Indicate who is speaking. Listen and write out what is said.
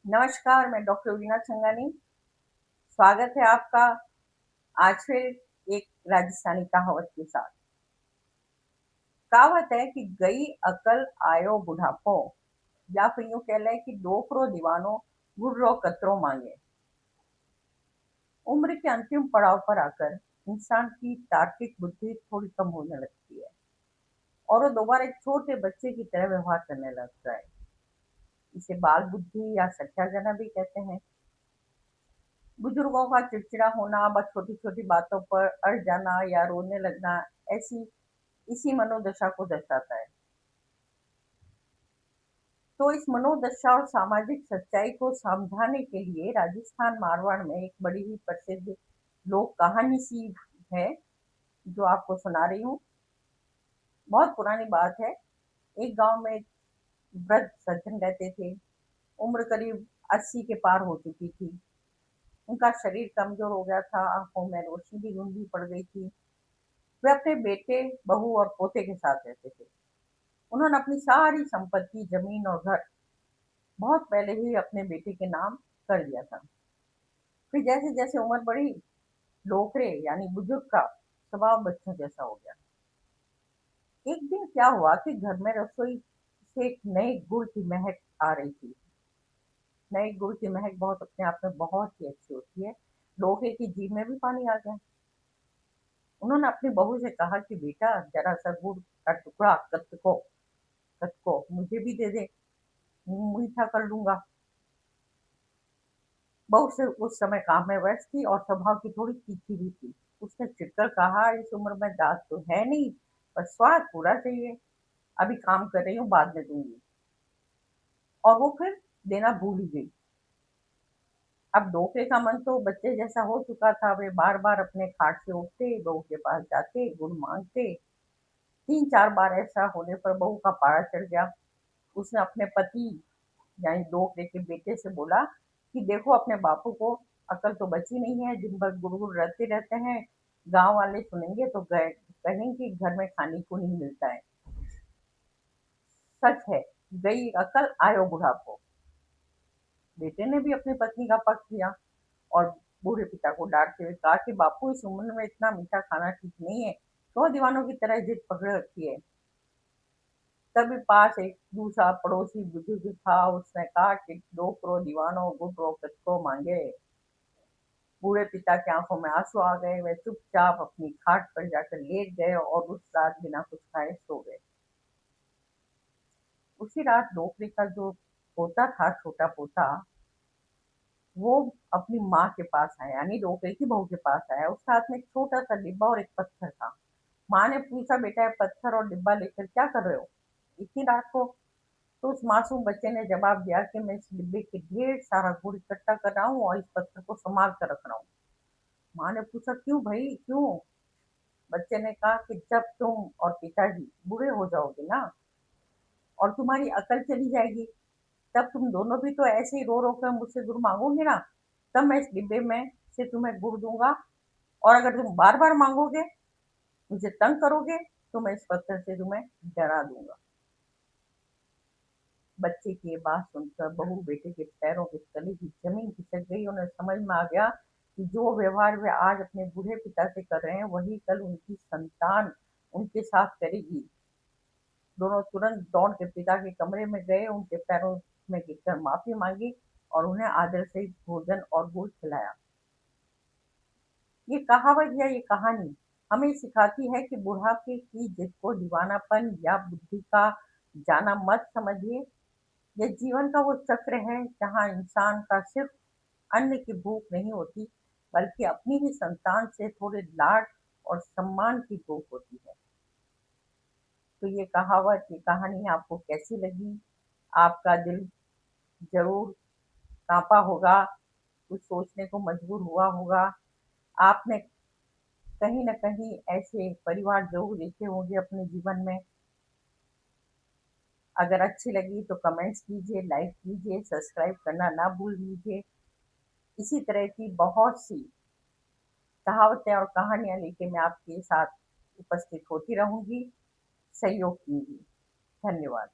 Speaker 1: नमस्कार, मैं डॉक्टर वीना छंगानी। स्वागत है आपका आज फिर एक राजस्थानी कहावत के साथ। कहावत है कि गई अकल आयो बुढ़ापो, या फिर यूँ कह लें कि डोकरो दीवानो गुर्रो कतरो मांगे। उम्र के अंतिम पड़ाव पर आकर इंसान की तार्किक बुद्धि थोड़ी कम होने लगती है और वो दोबारा एक छोटे बच्चे की तरह व्यवहार करने लगता है। इसे बाल बुद्धि या सख्याजना भी कहते हैं। बुजुर्गों का चिड़चिड़ा होना, बस छोटी-छोटी बातों पर अड़ जाना या रोने लगना, ऐसी इसी मनोदशा को दर्शाता है। तो इस मनोदशा और सामाजिक सच्चाई को समझाने के लिए राजस्थान मारवाड़ में एक बड़ी ही प्रसिद्ध लोक कहानी सी है, जो आपको सुना रही हूँ। बहुत पुरानी बात है। एक गाँव में एक वृद्ध सज्जन रहते थे। उम्र करीब 80 के पार हो चुकी थी। उनका शरीर कमज़ोर हो गया था, आँखों में रोशनी भी धुंधली पड़ गई थी। वे अपने बेटे, बहू और पोते के साथ रहते थे। उन्होंने अपनी सारी संपत्ति, ज़मीन और घर बहुत पहले ही अपने बेटे के नाम कर दिया था। फिर जैसे-जैसे उम्र बढ़ी, डोकरे यानी बुजुर्ग का स्वभाव बच्चों जैसा हो गया। एक दिन क्या हुआ कि घर में रसोई से एक नए गुड़ की महक आ रही थी। नए गुड़ की महक बहुत अपने आप में बहुत ही अच्छी होती है। डोकरे की जीभ में भी पानी आ गया। उन्होंने अपनी बहू से कहा कि बेटा, ज़रा सा गुड़ का टुकड़ा कत को मुझे भी दे दे, मीठा कर लूँगा। बहू से उस समय काम में व्यस्त थी और स्वभाव की थोड़ी तीखी भी थी। उसने चिढ़कर कहा, इस उम्र में दाँत तो है नहीं, पर स्वाद पूरा चाहिए। अभी काम कर रही हूँ, बाद में दूँगी। और वो फिर देना भूल ही गई। अब डोके का मन तो बच्चे जैसा हो चुका था। वे बार-बार अपने खाट से उठते, बहू के पास जाते, गुड़ माँगते। 3-4 बार ऐसा होने पर बहू का पारा चढ़ गया। उसने अपने पति यानी डोकरे के बेटे से बोला कि देखो, अपने बापू को अकल तो बची नहीं है, दिन भर गुड़-गुड़ रटते रहते हैं। गाँव वाले सुनेंगे तो कहेंगे कि घर में खाने को नहीं मिलता है। सच है, गई अकल आयो बुढ़ापो। बेटे ने भी अपनी पत्नी का पक्ष लिया और बूढ़े पिता को डांटते हुए कहा कि बापू, इस उम्र में इतना मीठा खाना ठीक नहीं है, क्यों दीवानों की तरह जिद पकड़े रखी है। तभी पास एक दूसरा पड़ोसी बुजुर्ग था। उसने कहा कि दो करो दीवानो गुड रो किसको मांगे। बूढ़े पिता की आंखों में आंसू आ गए। वे चुपचाप अपनी खाट पर जाकर लेट गए और उस रात बिना कुछ खाए सो गए। उसी रात डोकरी का जो पोता था, छोटा पोता, वो अपनी माँ के पास आया, यानी डोकरी की बहू के पास आया। उसके हाथ में एक छोटा सा डिब्बा और एक पत्थर था। माँ ने पूछा, बेटा, ये पत्थर और डिब्बा लेकर क्या कर रहे हो इतनी रात को? तो उस मासूम बच्चे ने जवाब दिया कि मैं इस डिब्बे के ढेर सारा गुड़ इकट्ठा कर रहा हूँ और इस पत्थर को संभाल कर रख रहा हूँ। माँ ने पूछा, क्यों भाई, क्यों? बच्चे ने कहा कि जब तुम और पिताजी बूढ़े हो जाओगे ना, और तुम्हारी अकल चली जाएगी, तब तुम दोनों भी तो ऐसे ही रो रो कर मुझसे गुड़ मांगोगे ना। तब मैं इस डिब्बे में से तुम्हें गुड़ दूंगा, और अगर तुम बार बार मांगोगे, मुझे तंग करोगे, तो मैं इस पत्थर से तुम्हें डरा दूंगा। बच्चे की ये बात सुनकर बहू बेटे के पैरों के तले की जमीन खिसक गई। उन्हें समझ में आ गया कि जो व्यवहार वे आज अपने बूढ़े पिता से कर रहे हैं, वही कल उनकी संतान उनके साथ करेगी। दोनों तुरंत दौड़ के पिता के कमरे में गए, उनके पैरों में गिरकर माफी मांगी और उन्हें आदर से भोजन और गुड़ खिलाया। ये कहावत या ये कहानी हमें सिखाती है कि बुढ़ापे की जिद को दीवानापन या बुद्धि का जाना मत समझिए। यह जीवन का वो चक्र है जहाँ इंसान का सिर्फ अन्न की भूख नहीं होती, बल्कि अपनी ही संतान से थोड़े लाड और सम्मान की भूख होती है। तो ये कहावत, ये कहानी आपको कैसी लगी? आपका दिल जरूर कांपा होगा, कुछ सोचने को मजबूर हुआ होगा। आपने कहीं न कहीं ऐसे परिवार ज़रूर देखे होंगे अपने जीवन में। अगर अच्छी लगी तो कमेंट्स कीजिए, लाइक कीजिए, सब्सक्राइब करना ना भूल दीजिए। इसी तरह की बहुत सी कहावतें और कहानियाँ लेके मैं आपके साथ उपस्थित होती रहूँगी। सहयोग कीजिए। धन्यवाद।